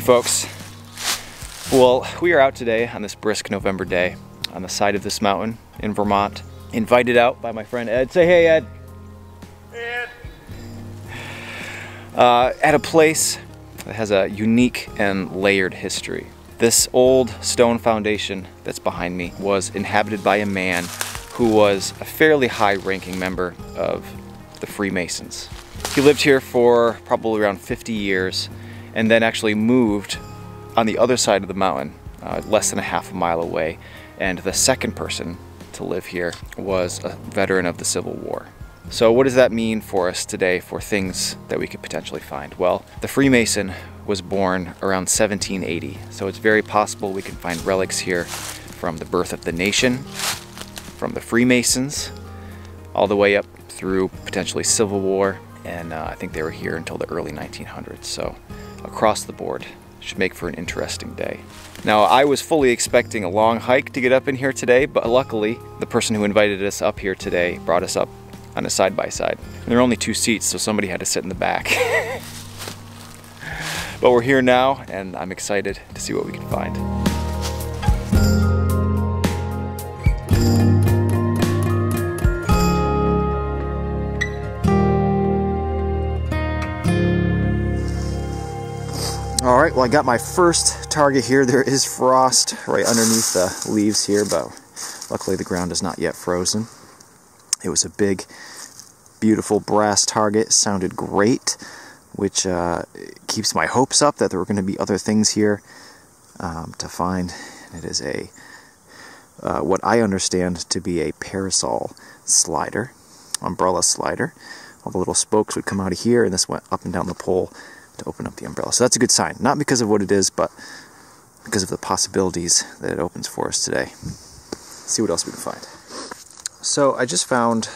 Hey folks, well, we are out today on this brisk November day on the side of this mountain in Vermont, invited out by my friend Ed. Say hey, Ed. Hey, Ed. At a place that has a unique and layered history. This old stone foundation that's behind me was inhabited by a man who was a fairly high-ranking member of the Freemasons. He lived here for probably around 50 years and then actually moved on the other side of the mountain, less than a half a mile away. And the second person to live here was a veteran of the Civil War. So what does that mean for us today for things that we could potentially find? Well, the Freemason was born around 1780, so it's very possible we can find relics here from the birth of the nation, from the Freemasons, all the way up through potentially Civil War, and I think they were here until the early 1900s, so across the board. Should make for an interesting day. Now, I was fully expecting a long hike to get up in here today, but luckily the person who invited us up here today brought us up on a side-by-side. There are only 2 seats, so somebody had to sit in the back. But we're here now, and I'm excited to see what we can find. All right, well, I got my first target here. There is frost right underneath the leaves here, but luckily the ground is not yet frozen. It was a big, beautiful brass target. Sounded great, which keeps my hopes up that there were going to be other things here to find. It is a what I understand to be a parasol slider, umbrella slider. All the little spokes would come out of here, and this went up and down the pole to open up the umbrella. So that's a good sign. Not because of what it is, but because of the possibilities that it opens for us today. Let's see what else we can find. So I just found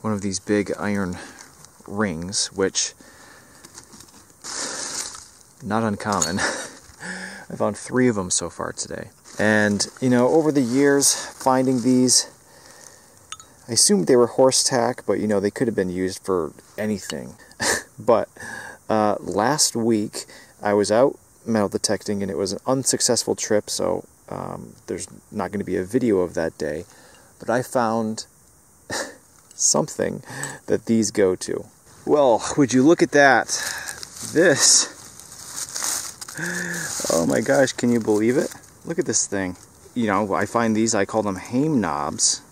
one of these big iron rings, which, not uncommon. I found 3 of them so far today. And, you know, over the years, finding these, I assumed they were horse tack, but, you know, they could have been used for anything. But last week, I was out metal detecting, and it was an unsuccessful trip, so there's not going to be a video of that day. But I found something that these go to. Well, would you look at that? This. Oh my gosh, can you believe it? Look at this thing. You know, I find these, I call them hame knobs.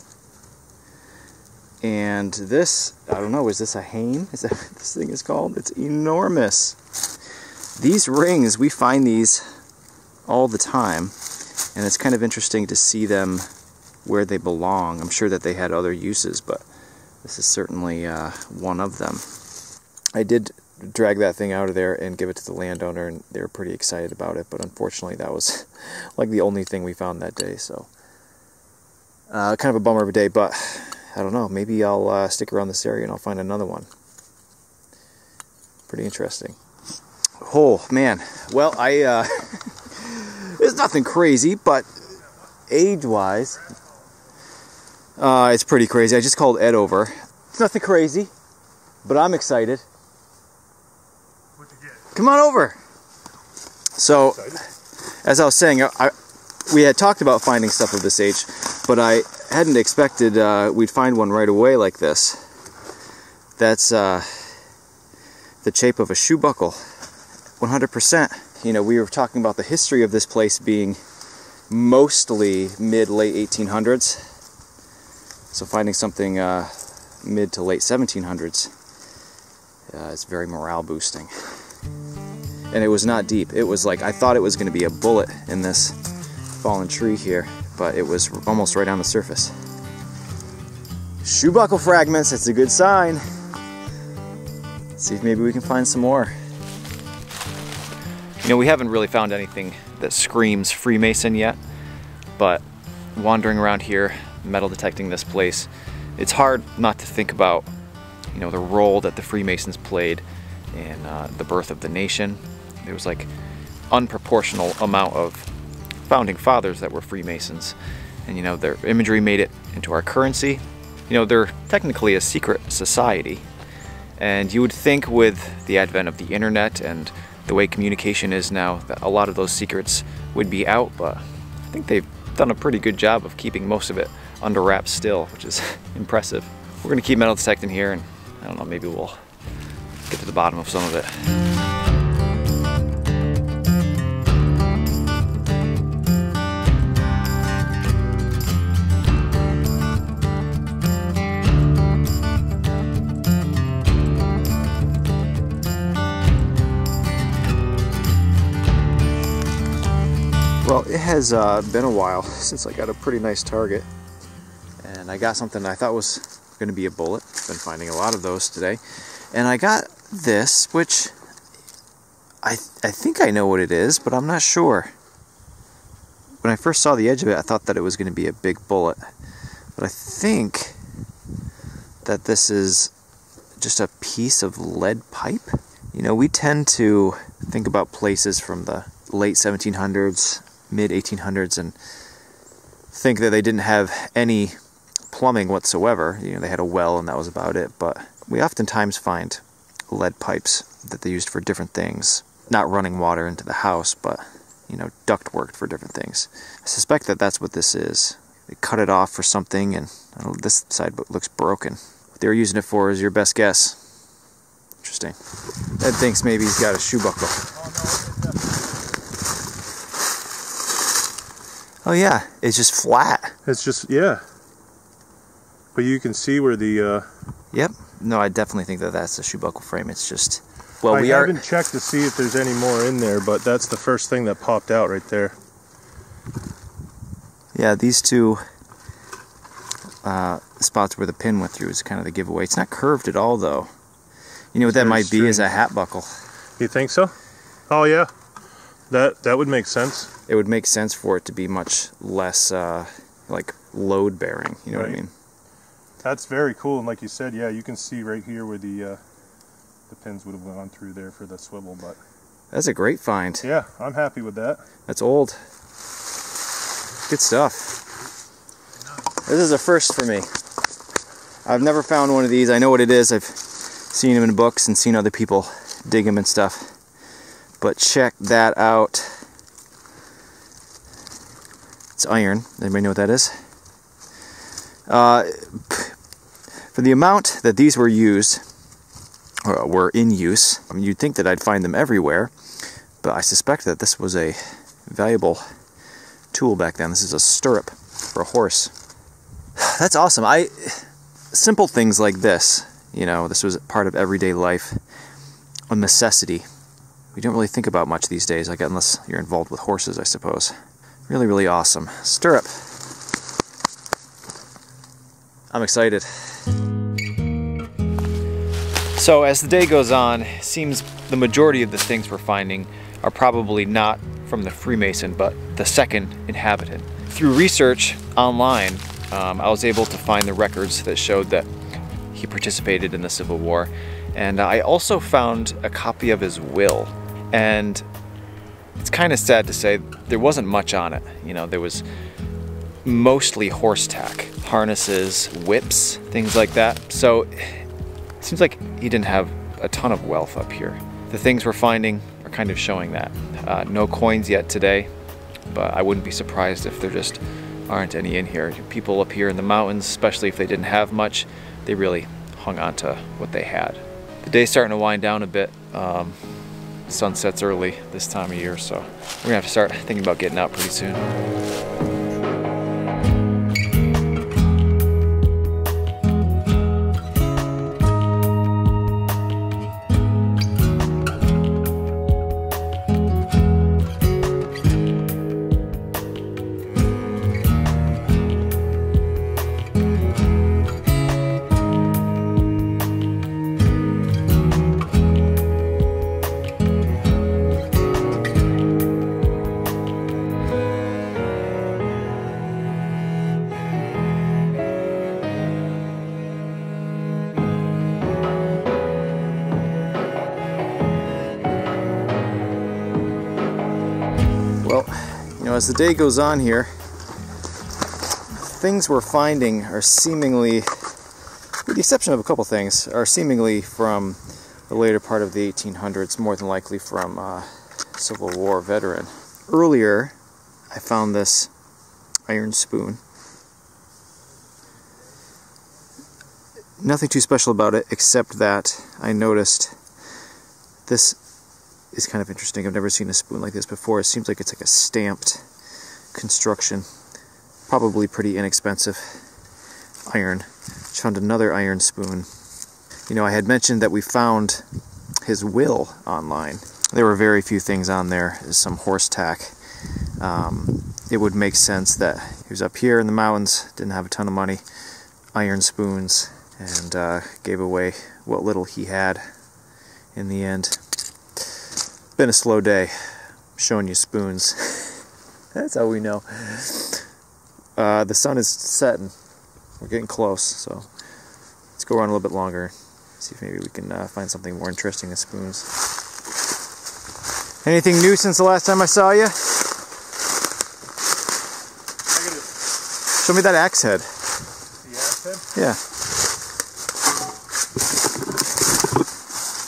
And this, I don't know, is this a hame? Is that what this thing is called? It's enormous. These rings, we find these all the time, and it's kind of interesting to see them where they belong. I'm sure that they had other uses, but this is certainly one of them. I did drag that thing out of there and give it to the landowner, and they were pretty excited about it, but unfortunately that was like the only thing we found that day, so kind of a bummer of a day, but I don't know, maybe I'll stick around this area and I'll find another one. Pretty interesting. Oh, man. Well, it's nothing crazy, but age-wise, it's pretty crazy. I just called Ed over. It's nothing crazy, but I'm excited. What'd you get? Come on over. So, as I was saying, we had talked about finding stuff of this age, but I hadn't expected we'd find one right away like this. That's the shape of a shoe buckle, 100%. You know, we were talking about the history of this place being mostly mid-late 1800s. So finding something mid to late 1700s is very morale boosting. And it was not deep. It was like, I thought it was going to be a bullet in this fallen tree here, but it was almost right on the surface. Shoe buckle fragments, that's a good sign. Let's see if maybe we can find some more. You know, we haven't really found anything that screams Freemason yet, but wandering around here, metal detecting this place, it's hard not to think about, you know, the role that the Freemasons played in the birth of the nation. There was like unproportional amount of founding fathers that were Freemasons, and you know, their imagery made it into our currency. You know, they're technically a secret society, and you would think with the advent of the internet and the way communication is now, that a lot of those secrets would be out, but I think they've done a pretty good job of keeping most of it under wraps still, which is impressive. We're gonna keep metal detecting here, and I don't know, maybe we'll get to the bottom of some of it. Well, it has been a while since I got a pretty nice target, and I got something I thought was going to be a bullet. Been finding a lot of those today, and I got this, which I think I know what it is, but I'm not sure. When I first saw the edge of it, I thought that it was going to be a big bullet, but I think that this is just a piece of lead pipe. You know, we tend to think about places from the late 1700s, mid 1800s, and think that they didn't have any plumbing whatsoever. You know, they had a well and that was about it, but we oftentimes find lead pipes that they used for different things. Not running water into the house, but, you know, duct work for different things. I suspect that that's what this is. They cut it off for something, and this side looks broken. What they were using it for is your best guess. Interesting. Ed thinks maybe he's got a shoe buckle. Oh yeah, it's just flat. It's just, yeah. But you can see where the... Yep. No, I definitely think that that's a shoe buckle frame. It's just... Well, I haven't checked to see if there's any more in there, but that's the first thing that popped out right there. Yeah, these two spots where the pin went through is kind of the giveaway. It's not curved at all, though. You know what that might be is a hat buckle. You think so? Oh yeah, that would make sense. It would make sense for it to be much less like load bearing. You know what I mean? That's very cool, and like you said, yeah, you can see right here where the pins would have gone through there for the swivel. But that's a great find. Yeah, I'm happy with that. That's old. Good stuff. This is a first for me. I've never found one of these. I know what it is. I've seen them in books and seen other people dig them and stuff. But check that out. It's iron. Anybody know what that is? For the amount that these were used, or were in use, I mean, you'd think that I'd find them everywhere, but I suspect that this was a valuable tool back then. This is a stirrup for a horse. That's awesome. Simple things like this, you know, this was part of everyday life, a necessity. We don't really think about much these days, like unless you're involved with horses, I suppose. Really, really awesome. Stirrup. I'm excited. So as the day goes on, it seems the majority of the things we're finding are probably not from the Freemason, but the second inhabitant. Through research online, I was able to find the records that showed that he participated in the Civil War, and I also found a copy of his will. And it's kind of sad to say there wasn't much on it. You know, there was mostly horse tack, harnesses, whips, things like that. So it seems like he didn't have a ton of wealth up here. The things we're finding are kind of showing that. No coins yet today, but I wouldn't be surprised if there just aren't any in here. People up here in the mountains, especially if they didn't have much, they really hung on to what they had. The day's starting to wind down a bit. Sunset's early this time of year, so we're gonna have to start thinking about getting out pretty soon. Well, you know, as the day goes on here, things we're finding are seemingly, with the exception of a couple things, are seemingly from the later part of the 1800s, more than likely from Civil War veteran. Earlier, I found this iron spoon. Nothing too special about it, except that I noticed this is kind of interesting. I've never seen a spoon like this before. It seems like it's like a stamped construction. Probably pretty inexpensive iron. Just found another iron spoon. You know, I had mentioned that we found his will online. There were very few things on there. There's some horse tack. It would make sense that he was up here in the mountains, didn't have a ton of money, iron spoons, and gave away what little he had in the end. Been a slow day, showing you spoons. That's how we know. The sun is setting. We're getting close, so let's go around a little bit longer. See if maybe we can find something more interesting than spoons. Anything new since the last time I saw you? Show me that axe head. The axe head? Yeah.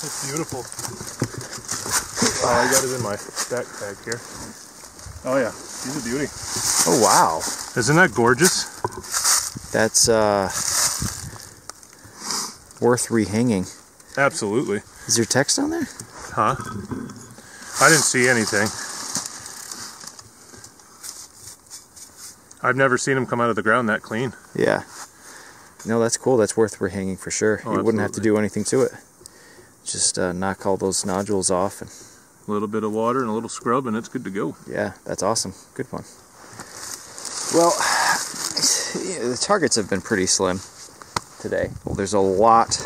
It's beautiful. Oh, I got it in my backpack here. Oh yeah, he's a beauty. Oh wow. Isn't that gorgeous? That's worth rehanging. Absolutely. Is there text on there? Huh? I didn't see anything. I've never seen him come out of the ground that clean. Yeah. No, that's cool. That's worth rehanging for sure. Oh, you wouldn't have to do anything to it. Just knock all those nodules off. And a little bit of water and a little scrub and it's good to go. yeah, that's awesome. Good one. Well, the targets have been pretty slim today. Well, there's a lot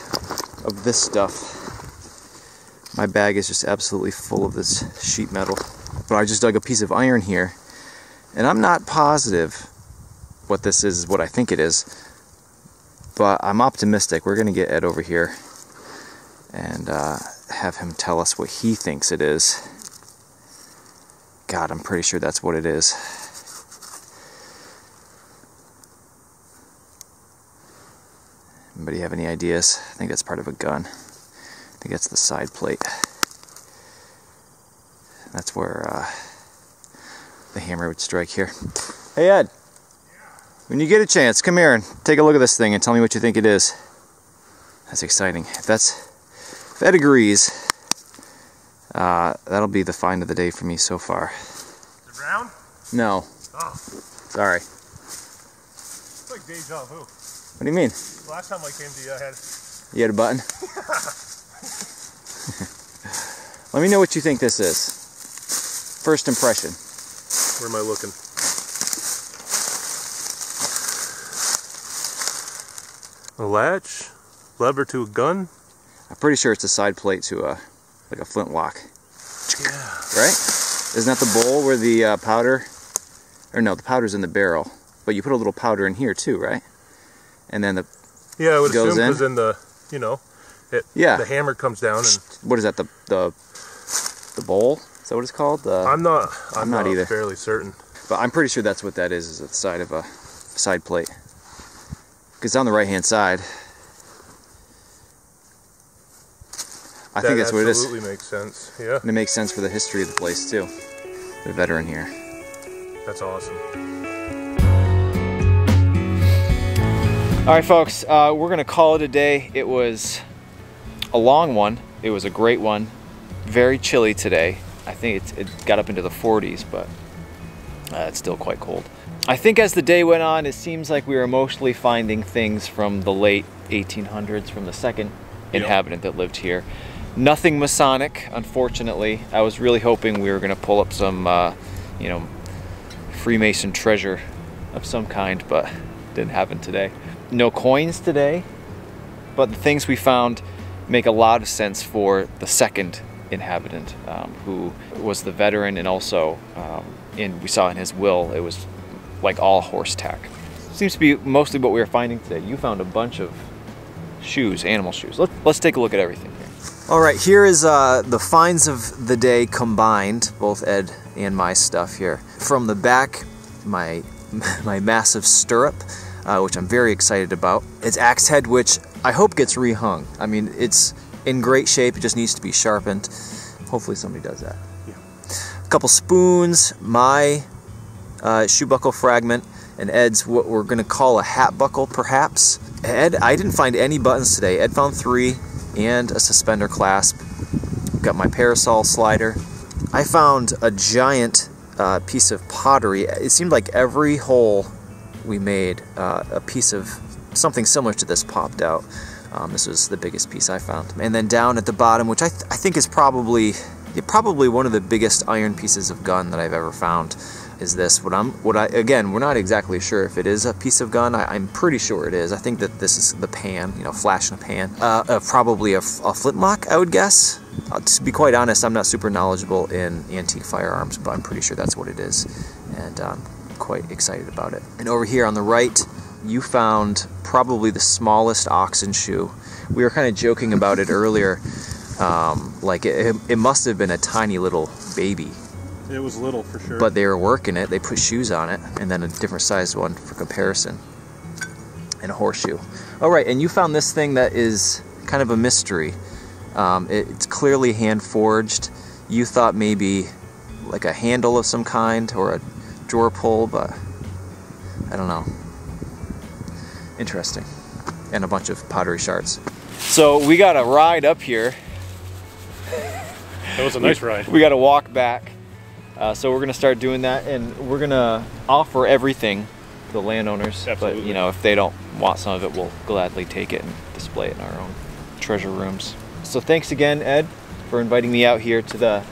of this stuff. My bag is just absolutely full of this sheet metal. But I just dug a piece of iron here, and I'm not positive what this is, what I think it is, but I'm optimistic. We're going to get Ed over here and have him tell us what he thinks it is. God, I'm pretty sure that's what it is. Anybody have any ideas? I think that's part of a gun. I think that's the side plate. That's where the hammer would strike here. Hey Ed, when you get a chance, come here and take a look at this thing and tell me what you think it is. That's exciting. If Ed agrees, that'll be the find of the day for me so far. Is it round? No. Oh. Sorry. It's like deja vu. What do you mean? Last time I came to you, I had... You had a button? Let me know what you think this is. First impression. Where am I looking? A latch? Lever to a gun? I'm pretty sure it's a side plate to like a flintlock. Yeah. Right? Isn't that the bowl where the powder... Or no, the powder's in the barrel. But you put a little powder in here too, right? And then the... Yeah, I would goes assume in. because in the, you know, Yeah. the hammer comes down and... What is that, the bowl? Is that what it's called? I'm not either. fairly certain. But I'm pretty sure that's what that is at the side of a side plate. Because it's on the right-hand side. I think that's what it is. That absolutely makes sense, yeah. And it makes sense for the history of the place, too. The veteran here. That's awesome. All right, folks, we're going to call it a day. It was a long one. It was a great one. Very chilly today. I think it got up into the 40s, but it's still quite cold. I think as the day went on, it seems like we were mostly finding things from the late 1800s, from the second inhabitant that lived here. Nothing Masonic, unfortunately. I was really hoping we were going to pull up some, you know, Freemason treasure of some kind, but didn't happen today. No coins today, but the things we found make a lot of sense for the second inhabitant, who was the veteran, and also we saw in his will it was like all horse tack. Seems to be mostly what we were finding today. You found a bunch of shoes, animal shoes. Let's take a look at everything here. All right, here is the finds of the day combined, both Ed and my stuff here. From the back, my massive stirrup, which I'm very excited about. It's axe head, which I hope gets rehung. I mean, it's in great shape. It just needs to be sharpened. Hopefully somebody does that. Yeah. A couple spoons, my shoe buckle fragment, and Ed's what we're gonna call a hat buckle, perhaps. Ed, I didn't find any buttons today. Ed found 3 and a suspender clasp. Got my parasol slider. I found a giant piece of pottery. It seemed like every hole we made, a piece of something similar to this popped out. This was the biggest piece I found. And then down at the bottom, which I think is probably one of the biggest iron pieces of gun that I've ever found, is this. Again, we're not exactly sure if it is a piece of gun. I'm pretty sure it is. I think that this is the pan, you know, flash in a pan. Probably a flintlock, I would guess. To be quite honest, I'm not super knowledgeable in antique firearms, but I'm pretty sure that's what it is, and I'm quite excited about it. And over here on the right, you found probably the smallest oxen shoe. We were kind of joking about it earlier. Like it must have been a tiny little baby. It was little for sure. But they were working it. They put shoes on it, and then a different sized one for comparison. And a horseshoe. Oh right, and you found this thing that is kind of a mystery. It's clearly hand forged. You thought maybe like a handle of some kind or a drawer pull, but I don't know. Interesting. And a bunch of pottery shards. So we got a ride up here. That was a nice ride. We got to walk back. So we're going to start doing that, and we're going to offer everything to the landowners. Absolutely. But, you know, if they don't want some of it, we'll gladly take it and display it in our own treasure rooms. So thanks again, Ed, for inviting me out here to the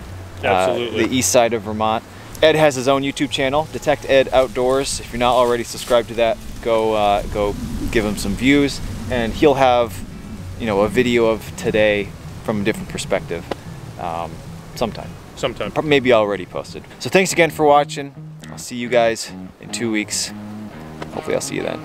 east side of Vermont. Ed has his own YouTube channel, Detect Ed Outdoors. If you're not already subscribed to that, go give him some views, and he'll have, you know, a video of today from a different perspective sometime. Maybe already posted. So thanks again for watching. I'll see you guys in 2 weeks. Hopefully I'll see you then.